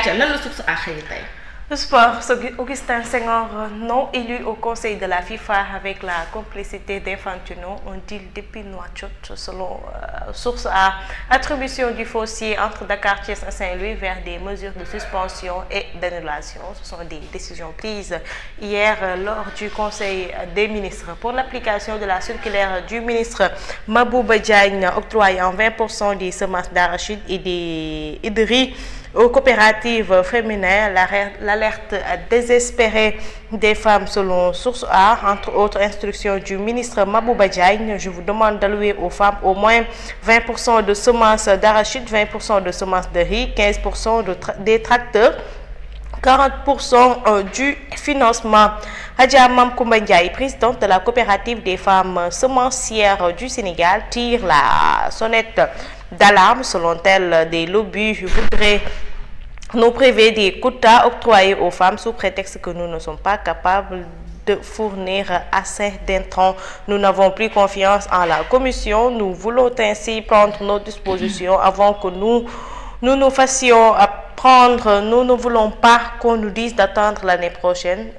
ayca lan la source à xëy tey. Le sport, Augustin Senghor non élu au conseil de la FIFA avec la complicité d'Infantino, un deal depuis Nouakchott selon source A. Attribution du foncier entre Dakar, Thiès et Saint-Louis vers des mesures de suspension et d'annulation. Ce sont des décisions prises hier lors du conseil des ministres pour l'application de la circulaire du ministre Mabouba Diagne octroyant 20% des semences d'arachide et de riz aux coopératives féminines. L'alerte désespérée des femmes selon source A, entre autres instructions du ministre Mabouba Diagne. Je vous demande d'allouer aux femmes au moins 20% de semences d'arachide, 20% de semences de riz, 15% des tracteurs, 40% du financement. Hadja Mam Koumba Ndiaye, présidente de la coopérative des femmes semencières du Sénégal, tire la sonnette d'alarme. Selon elle, des lobbies voudraient nous priver des quotas octroyés aux femmes sous prétexte que nous ne sommes pas capables de fournir assez d'intrants. Nous n'avons plus confiance en la commission. Nous voulons ainsi prendre nos dispositions avant que nous fassions prendre. Nous ne voulons pas qu'on nous dise d'attendre l'année prochaine.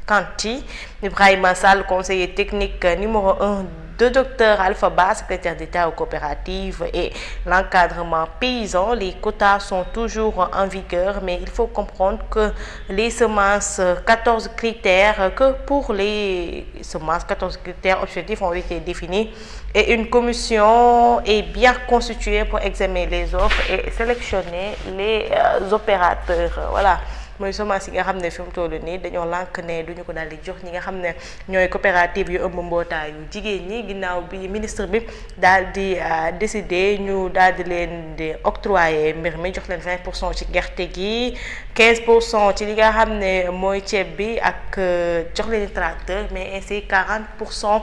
Kanti, Ibrahima Sall, conseiller technique numéro 1 de Dr Alpha Ba, secrétaire d'État aux coopératives et l'encadrement paysan. Les quotas sont toujours en vigueur, mais il faut comprendre que les semences, 14 critères, que pour les semences, 14 critères objectifs ont été définis et une commission est bien constituée pour examiner les offres et sélectionner les opérateurs. Voilà. mooy semence yi nga xam ne fi mu toll nii dañoo lànk ne duñu ko daal di jox ñi nga xam ne ñooy coopérative yu ëmb mbootaayu jigéen ñi ginnaaw bi ministre bi daal di décider ñu daal di leen di octroyer mbir mi jox leen 20% ci gerte gi 15% ci li nga xam ne mooy ceeb bi ak jox leen tracteur mais ainsi 40%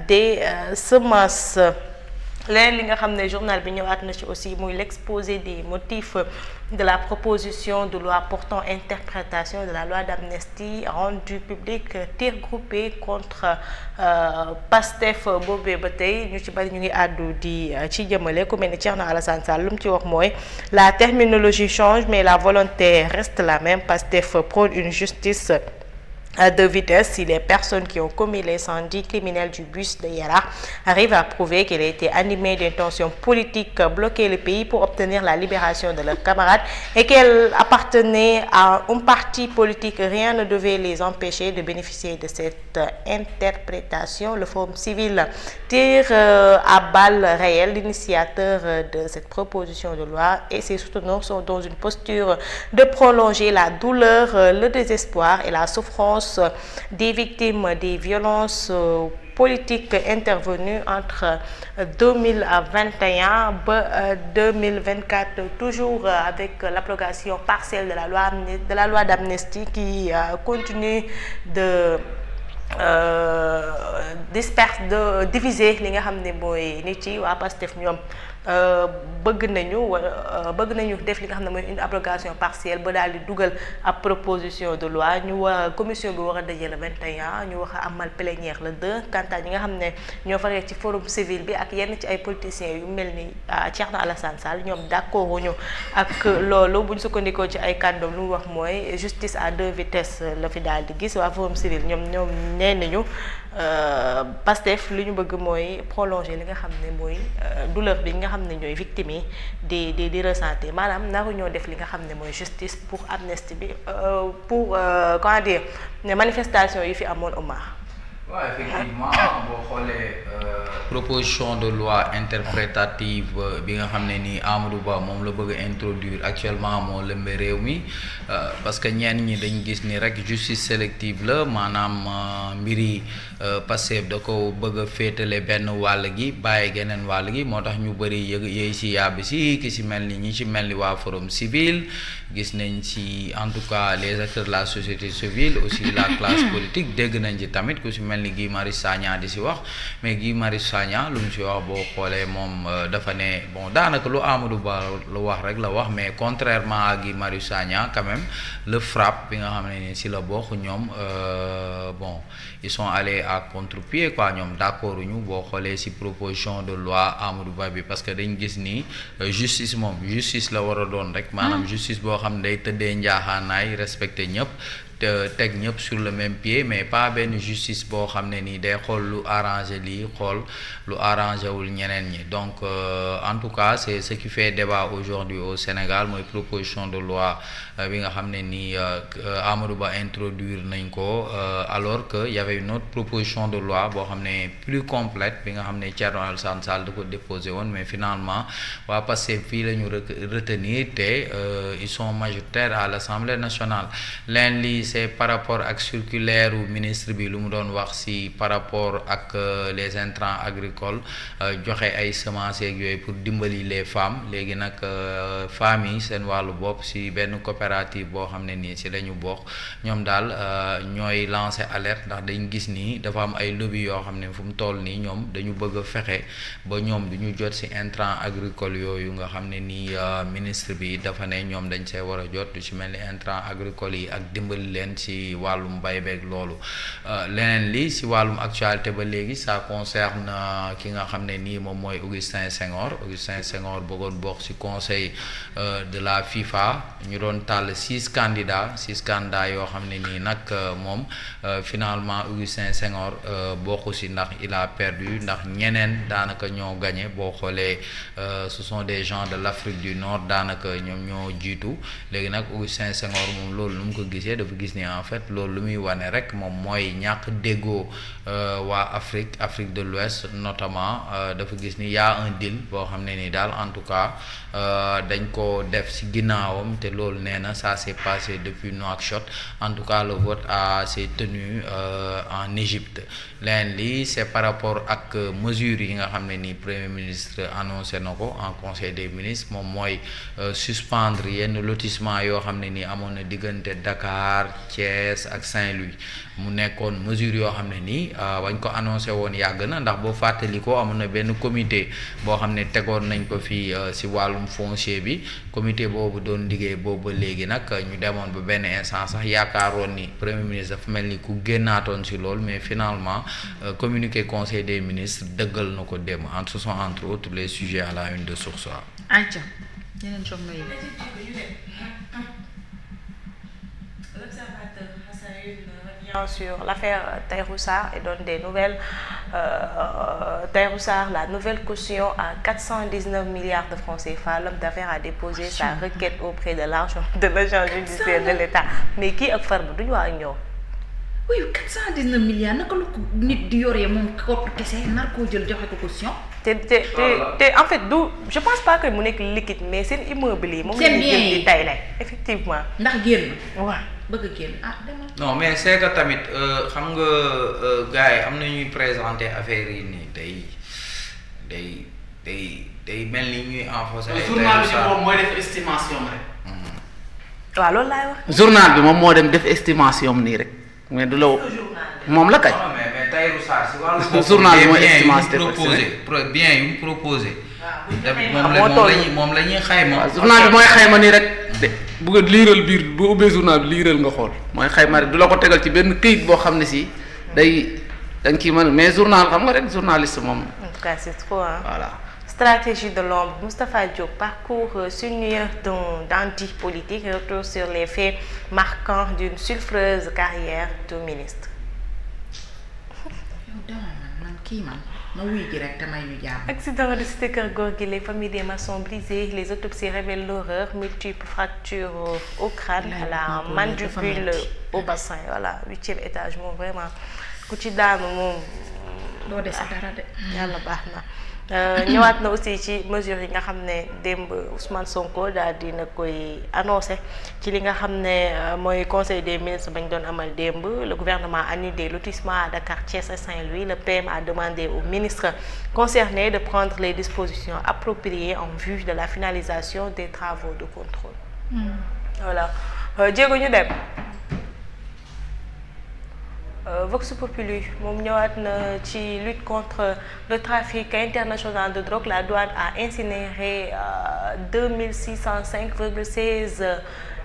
des semences. Leneen li nga xam ne journal bi ñëwaat na ci aussi muy l'exposé des motifs de la proposition de loi portant interprétation de la loi d'amnistie rendue publique, tir groupé contre Pastef boobee ba tey ñu ci bari ñu ngi àddu di ci jëmale ku mel ni Thierno Alassane Sall lu mu ci wax mooy la terminologie change mais la volonté reste la même. Pastef prône une justice à deux vitesses. Si les personnes qui ont commis l'incendie criminel du bus de Yara arrivent à prouver qu'elle a été animée d'intentions politiques, bloquer le pays pour obtenir la libération de leurs camarades et qu'elle appartenait à un parti politique, rien ne devait les empêcher de bénéficier de cette interprétation. Le Forum civil tire à balles réelles l'initiateur de cette proposition de loi et ses souteneurs sont dans une posture de prolonger la douleur, le désespoir et la souffrance des victimes des violences politiques intervenues entre 2021 et 2024, toujours avec l'abrogation partielle de la loi d'amnistie qui continue de diviser li nga xam ne mooy nit yi. waa Pastef ñoom bëgg nañu def li nga xam ne mooy une abrogation partielle ba daal di dugal ab proposition de loi. ñu commission bi war a daje le 21 ñu wax a amal plénière le 2. quant à ñi nga xam ne ñoo faree ci forum civil bi ak yenn ci ay politiciens yu mel ni Thierno Alassane Sall ñoom d'accord wuñu ak loolu. buñ sukkandikoo ci ay kàddoom lu mu wax mooy justice à deux vitesses la fi daal di gis. waa forum civil ñoom nee nañu Pastef li ñu bëgg mooy prolonger li nga xam ne mooy douleur bi nga xam ne ñooy victimes yi di ressentir. maanaam naru ñoo def li nga xam ne mooy justice pour amnistie bi pour comment dire ne manifestation yi fi amoon Omar. waaw effectivement boo xoolee proposition de loi interprétative bi nga xam ne ni Amadou Ba moom la bëgg a introduire actuellement moo lëmbe réew mi parce que ñenn ñi dañ gis ni rek justice sélective la maanaam mbiri Pastef da ko bëgg a féetale benn wàll gi bàyyi geneen wàll gi moo tax ñu bëri yéey si yàbbi si ki si mel ni ñi ci mel ni waa forum civil gis nañ ci en tout cas les acteurs de la société civile aussi la classe politique dégg nañ ci tamit ku si mel mel ni Guy Marius Sagna di si wax mais Guy Marius Sagna lu mu si wax boo xoolee moom dafa ne bon daanaka lu Amadou Ba lu wax rek la wax mais contrairement à Guy Marius Sagna quand même le FRAPP bi nga xam ne ni si la bokk ñoom bon ils sont allés à contre-pied quoi ñoom d'accord ñu boo xoolee si proposition de loi Amadou Ba bi parce que dañ gis ni justice moom justice la war a doon rek maanaam justice boo xam ne day tëddee njaaxaanaay respecté ñëpp teg ñëpp sur le même pied mais pas benn justice boo xam ne nii day xool lu arrangé lii xool lu arrangé wul ñeneen ñi donc en tout cas c'est ce qui fait débat aujourd'hui au Sénégal mooy proposition de loi bi nga xam ne nii Amadou Ba introduire nañ ko alors que y avait une autre proposition de loi boo xam ne plus complète bi nga xam ne Thierno Alassane Sall da ko déposé woon mais finalement waa Pastef fii la ñu retenir te ils sont majoritaires à l'Assemblée nationale leen lii c'est par rapport ak circulaire u ministre bi lu mu doon wax si par rapport ak les intrants agricoles joxe ay semences yeeg yooyu pour dimbali les femmes léegi nag femmes yi seen wàllu bopp si benn coopérative boo xam ne nii si la ñu bokk ñoom daal ñooy lancer alerte ndax dañ gis nii dafa am ay lobby yoo xam ne fu mu toll nii ñoom dañu bëgg a fexe ba ñoom du ñu jot si intrants agricoles yooyu nga xam ne nii ministre bi dafa ne ñoom dañ see war a jot du ci mel ni intrants agricoles yi ak dimbali leen ci wàllum bay beeg loolu leneen li si wàllum actualité ba léegi ça concerne ki nga xam ne nii moom mooy Augustin Senghor bëggoon bokk ci conseil de la FIFA ñu doon tàll 6 candidats yoo xam ne nii nag moom finalement Augustin Senghor bokku ci ndax il a perdu ndax ñeneen daanaka ñoo gagné boo xoolee ce sont des gens de l'Afrique du Nord daanaka ñoom ñoo jiitu léegi nag Augustin Senghor moom loolu nu mu ko gisee dafa gis ni en fait loolu lu muy wane rek moom mooy ñàkk déggoo waa Afrique de l'Ouest notamment dafa gis ni y a un deal boo xam ne ni daal en tout cas dañ ko def ci ginnaawam te loolu nee na ça s'est passé depuis Nouakchott en tout cas le vote s'est tenu en Égypte leen lii c'est par rapport ak mesures yi nga xam ne ni premier ministre annoncé na ko en conseil des ministres moom mooy suspendre yenn lotissement yoo xam ne ni amoon na diggante Dakar Thiès ak Saint-Louis mu nekkoon mesure yoo xam ne nii wañ ko annoncé woon yàgg na ndax boo fàttali ko amoon na benn comité boo xam ne tegoon nañ ko fii ci wàllum foncier bi comité boobu doon liggéey boobu ba léegi nag ñu demoon ba benn instant sax yaakaaroon ni premier ministre dafa mel ni ku génnaatoon ci loolu mais finalement communiqué conseil des ministres dëggal na ko dem ce sont entre autres les sujets à la une de Source A. Sur l'affaire Tahirou Sarr et donne des nouvelles. Tahirou Sarr, la nouvelle caution à 419 milliards de francs CFA. L'homme d'affaires a déposé sa requête auprès de l'agent judiciaire de l'État. Mais qui a fait le droit? Oui, 419 milliards, naka lu nit di yoré mom ko kessé nar ko jël joxé ko caution. En fait, je pense pas que mu nek liquide mais c'est immobilier mom lañu jël di tay lay effectivement. Ndax génn. Waaw. Bëgg génn demal. Non mais c'est que tamit xam nga gars yi am na ñuy présenter affaire yi nii day mel ni ñuy enfoncer ay journal bi moom mooy def estimation rek. Waaw loolu laay wax. Journal bi moom moo dem def estimation nii rek mais du la moom la kay. Non mais Tahirou Sarr si wàllu journal bi mooy estimation bien yu proposé. moom la ñuy xayma. journal bi mooy xayma nii rek. bu nga liiral biir bu ubbee journal bi liiral nga xool mooy xayma rek du la ko tegal ci benn këyit boo xam ne si day da nga ciy mën mais journal xam nga rek journaliste moom. En tout cas c'est trop hein. Voilà. Stratégie de l'ombre. Moustapha Diop, parcours sinueux d'anti-politique, retour sur les faits marquants d'une sulfureuse carrière de ministre. Accident de cité Keur Gorgui, les familles des maçons brisées, les autopsies révèlent l'horreur, multiples fractures au crâne, à la mandibule, au bassin. Voilà, 8e étage, moom vraiment ku ci daanu moom. doo dese dara de. Yàlla baax na. ñëwaat na aussi ci mesures yi nga xam ne démb Ousmane Sonko daal dina koy annoncé ci li nga xam ne mooy conseil des ministres bañ doon amal démb. Le gouvernement a annulé des lotissements à Dakar, Thiès et Saint-Louis. Le PM a demandé aux ministres concernés de prendre les dispositions appropriées en vue de la finalisation des travaux de contrôle. Voilà jéego ñu dem Vox Populi moom ñëwaat na ci lutte contre le trafic international de drogue. La douane a incinéré 2605,16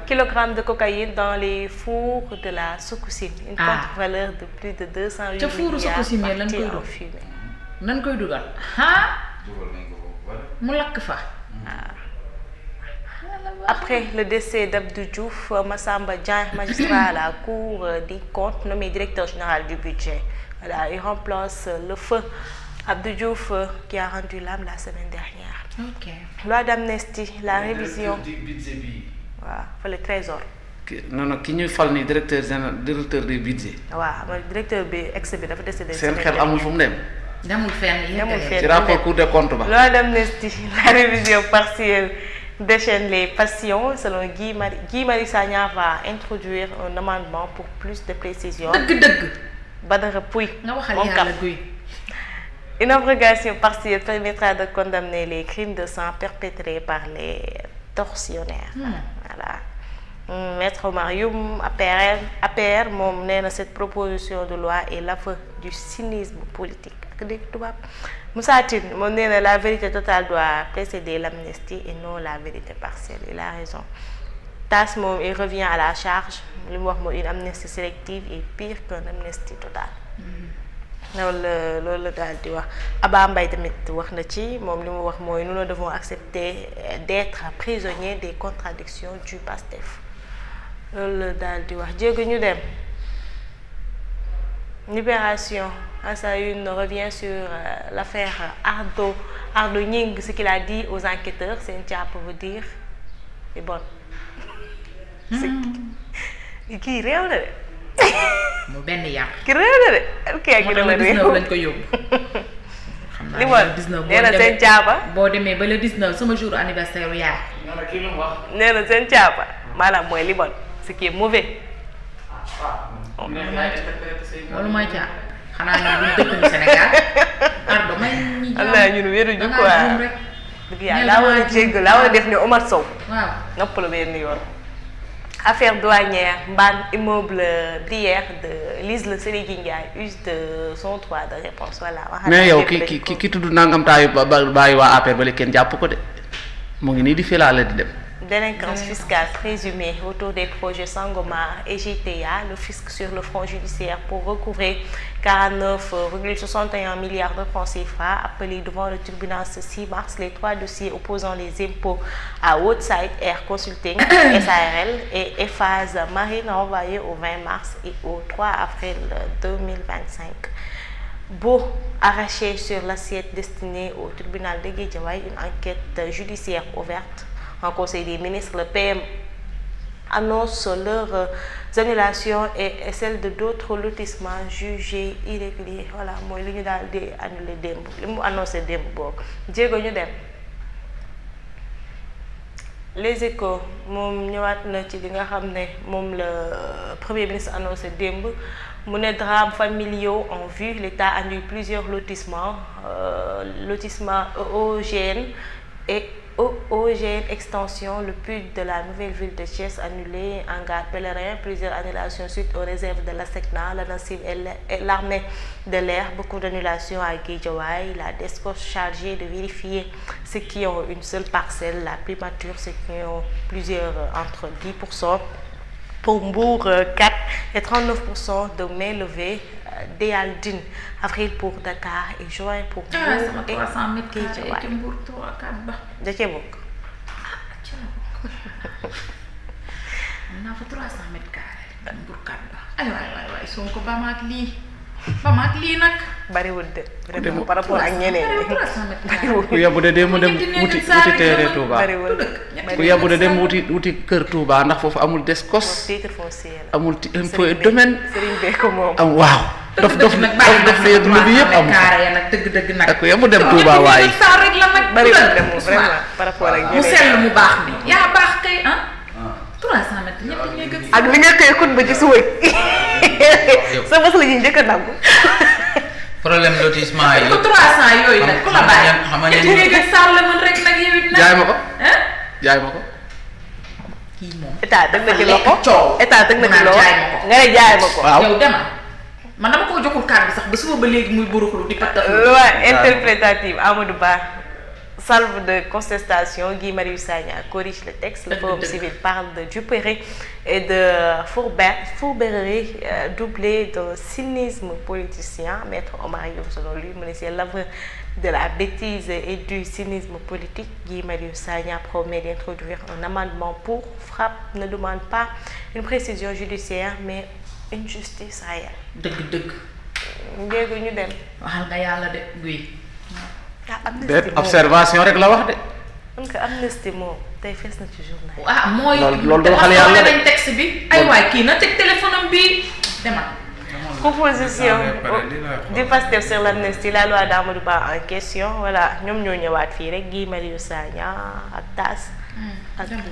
kilogrammes de cocaïne dans les fours de la Sococim. Une contre-valeur de plus de 208 milliards partie en fumée. nan koy dugal mu lakk fa. Après le décès d'Abdou Diouf, Massamba Diagne, magistrat à la Cour des comptes, nommé directeur général du budget. Voilà, il remplace le feu Abdou Diouf qui a rendu l'âme la semaine dernière. Ok. Loi d'amnistie, la révision. Waaw, fa le trésor. non ki ñuy fal ni directeur du budget. waaw mooy directeur bi ex bi dafa décédé. seen xel amul fu mu dem. demul fenn ci rapport Cour des comptes ba. Loi d'amnistie, la révision partielle déchaîne les passions. Selon Guy Marius Sagna va introduire un amendement pour plus de précision. dëgg. Badara Pouy. nga waxal yàlla guy. Une abrogation partielle permettra de condamner les crimes de sang perpétrés par les tortionnaires. Voilà. Maître Oumar Youm, APR moom nee na cette proposition de loi est l'aveu du cynisme politique. ak dégg tubaab Moussa Tine moom nee na la vérité totale doit précéder l'amnistie et non la vérité partielle. Il a raison. TAS moom il revient à la charge li mu wax mooy une amnistie sélective est pire qu'une amnistie totale. loolu la daal di wax. Abba Mbaye tamit wax na ci moom li mu wax mooy nous ne devons accepter d'être prisonniers des contradictions du PASTEF. loolu la daal di wax jéego ñu dem. Libération à sa une revient sur l'affaire Ardo Gningue, ce qu'il a dit aux enquêteurs. C'est un diable veut dire c'est bon. Kii réew na de. mu benn yar. Kii réew na de. ok ak dama réew lañ ko yóbbu. xam naa li ma nee na seen caaba. boo demee ba le 19 sama jour anniversaire yaay. nee na seen caaba maanaam mooy li bon ce qui est mauvais. loolu mooy caa xanaa ñun duñ dëkkuñu Sénégal. Ardo may ñi jàmm. Allah ñun wéruñu quoi. dëgg yàlla laa war a jégg laa war a def ni Omar Sow. waaw nopp la benn yoon. Affaire douanière, Mbane immeuble Brière de Lise Sénégal Ndiaye use de son droit de réponse. Voilà. mais yow ki tudd nangam taayu bàyyi waa APR ba léegi kenn jàpp ko de mu ngi nii di filaale di dem. Délinquance fiscale présumée autour des projets Sangomar et GTA, le fisc sur le front judiciaire pour recouvrer 49,61 milliards de francs CFA appelés devant le tribunal ce 6 mars. Les 3 dossiers opposant les impôts à Woodside Air Consulting, SARL et Eiffage Marine renvoyés au 20 mars et au 3 avril 2025. Beau arraché sur l'assiette destinée au tribunal de Guédiawaye, une enquête judiciaire ouverte. En Conseil des ministres, le PM annonce leurs annulations et celle de d'autres lotissements jugés irréguliers. Voilà mooy li ñu daal di annulé démb li mu annoncé démb boobu jéego ñu dem. Les Échos moom ñëwaat na ci li nga xam ne moom la Premier ministre annoncé démb mu ne drames familiaux en vue. L'État annule plusieurs lotissements OGN et OGN Extension, le PUD de la nouvelle ville de Thiès annulé en gare Pèlerin, plusieurs annulations suite aux réserves de la SECNA, la NACIM et l'armée de l'air, beaucoup d'annulations à Guédiawaye, la DSCOS chargée de vérifier ceux qui ont une seule parcelle, la primature ceux qui ont plusieurs entre 10% pour Mbour 4 et 39% de main levée. Déaldine, avril pour Dakar et juin pour Mbour et 300 mètres carrés ci Mbour 3-4 ba. da cee bokk. Naa fa 300 mètres carrés Mbour 4 ba. ay waay Sonko ba ma ak lii nag. bariwul de vraiment par rapport ak ñeneen ñi. 300 mètres carrés. ku yebbu de dem wuti teere Touba. bariwul ku yebbu de dem wuti kër Touba ndax foofu amul DSCOS. titre foncier la. amul impôt domaine. Serigne Bey ko moom. am waaw. dof léegi lu bi yëpp am nag dëgg nag. ak yebbu dem Touba waaye. bariwul de moom vraiment par rapport ak ñeneen. mu sell mu baax mi yaa baax kay ah. 300 mètres ñëpp ñooy gën. ak li nga koy xut ba ci suwëj. sa bës la ñuy njëkk a nangu. problème lotissement yi. ko 300 yooyu nag ku la bàyyi. xam nga ñetti néeg ak saal la mën rek nag yow it nag. jaay ma ko. kii moom. état teg na ci loxo. état teg na ci loxo nga ne jaay ma ko. waaw yow demal. man dama ko joxul carte bi sax ba suba ba léegi muy buruxlu di pattax. Loi interprétative Amadou Ba. Salve de contestation, Guy Marius Sagna corrige le texte. Le Forum civil parle de duperie et de fourberie doublée de cynisme politicien. Maître Omar Youm, selon lui, c'est l'œuvre de la bêtise et du cynisme politique. Guy Marius Sagna promet d'introduire un amendement pour frappe, ne demande pas une précision judiciaire, mais une justice réelle. dëgg. Ndéegu ñu dem. waxal nga yàlla de Guy. observation rek la wax de. donc amnistie moom tey fees na ci journal. ah mooy. loolu du waxal yàlla de dañ texte bi. ay waay kii na teg téléphone am bi demal. Proposition du Pastef sur l'amnistie, la loi d'Amadou Ba en question voilà ñoom ñoo ñëwaat fii rek Guy Marius Sagna ak TAS. ak ñoom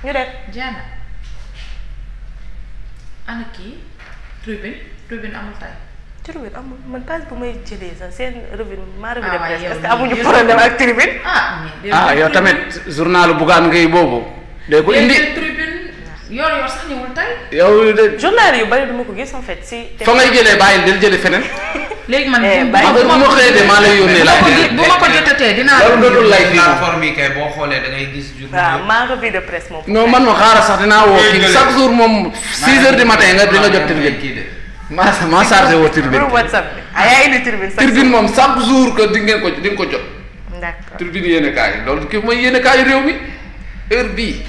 ñu def. Diana ana kii tribune amul tay. Tribune amul man page bu may jëlee sax seen revue maa revue de presse est-ce que amuñu problème ak Tribune. yow tamit journalu Bougane Gueye boobu. de ko indi Tribune yor sax ñëwul tey. yow de. journal yu bari duma ko gis en fait si. fa ngay jëlee bàyyil del jëlee feneen. léegi man bu ma xëyee de maa lay yónnee laaj. bu ma ko jotatee dinaa. loolu dootul lay fii plateforme yi kay boo xoolee da ngay gis. waaw maa revue de presse moom. non man ma xaaral sax dinaa woo kii chaque jour moom 6 heures du matin nga di nga jot Tribune. maa chargé woo Tribune. pour WhatsApp bi yaa indi Tribune. Tribune moom chaque jour que di ngeen ko di nga ko jot. d'accord Tribune yéene kaay loolu kii mooy yéene kaay réew mi heure bii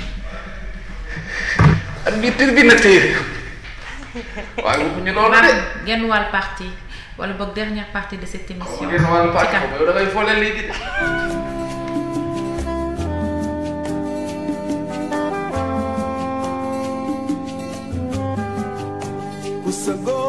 at bii Tribune na téye waaye waxuñu loolu de. genn wàll partie wala boog dernière partie de cette émission. genn wàll partie yow da ngay foole léegi de. What's up, go?